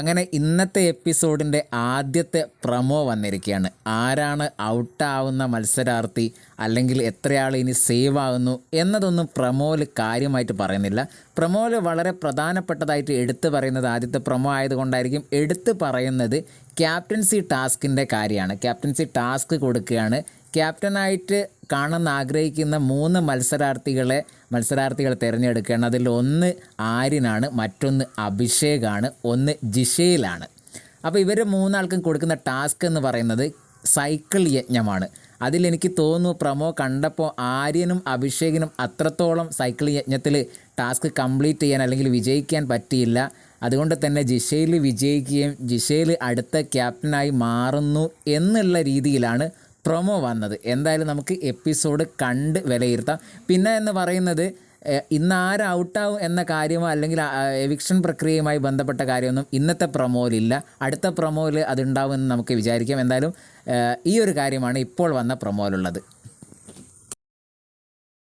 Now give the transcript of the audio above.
അങ്ങനെ ഇന്നത്തെ എപ്പിസോഡിൻ്റെ ആദ്യത്തെ പ്രൊമോ വന്നിരിക്കുകയാണ്. ആരാണ് ഔട്ടാവുന്ന മത്സരാർത്ഥി അല്ലെങ്കിൽ എത്രയാൾ ഇനി സേവ് ആകുന്നു എന്നതൊന്നും പ്രൊമോയിൽ കാര്യമായിട്ട് പറയുന്നില്ല. പ്രൊമോയിൽ വളരെ പ്രധാനപ്പെട്ടതായിട്ട് എടുത്തു പറയുന്നത് ആദ്യത്തെ പ്രൊമോ ആയതുകൊണ്ടായിരിക്കും എടുത്തു പറയുന്നത് ക്യാപ്റ്റൻസി ടാസ്കിൻ്റെ കാര്യമാണ്. ക്യാപ്റ്റൻസി ടാസ്ക് കൊടുക്കുകയാണ്. ക്യാപ്റ്റനായിട്ട് കാണാൻ ആഗ്രഹിക്കുന്ന 3 മത്സരാർത്ഥികളെ തിരഞ്ഞെടുക്കുകയാണ്. അതിൽ ഒന്ന് ആര്യനാണ്, മറ്റൊന്ന് അഭിഷേകാണ്, ഒന്ന് ജിഷയിലാണ്. അപ്പോൾ ഇവർ 3 ആൾക്കും കൊടുക്കുന്ന ടാസ്ക് എന്ന് പറയുന്നത് സൈക്കിൾ യജ്ഞമാണ്. അതിലെനിക്ക് തോന്നുന്നു പ്രൊമോ കണ്ടപ്പോൾ ആര്യനും അഭിഷേകിനും അത്രത്തോളം സൈക്കിൾ യജ്ഞത്തിൽ ടാസ്ക് കംപ്ലീറ്റ് ചെയ്യാൻ അല്ലെങ്കിൽ വിജയിക്കാൻ പറ്റിയില്ല. അതുകൊണ്ട് തന്നെ ജിഷയിൽ വിജയിക്കുകയും ജിഷയിൽ അടുത്ത ക്യാപ്റ്റനായി മാറുന്നു എന്നുള്ള രീതിയിലാണ് പ്രൊമോ വന്നത്. എന്തായാലും നമുക്ക് എപ്പിസോഡ് കണ്ട് വിലയിരുത്താം. പിന്നെ എന്ന് പറയുന്നത് ഇന്ന് ആര് ഔട്ടാവും എന്ന കാര്യമോ അല്ലെങ്കിൽ എവിക്ഷൻ പ്രക്രിയയുമായി ബന്ധപ്പെട്ട കാര്യമൊന്നും ഇന്നത്തെ പ്രൊമോയിലില്ല. അടുത്ത പ്രൊമോയിൽ അതുണ്ടാവുമെന്ന് നമുക്ക് വിചാരിക്കാം. എന്തായാലും ഈ ഒരു കാര്യമാണ് ഇപ്പോൾ വന്ന പ്രൊമോയിലുള്ളത്.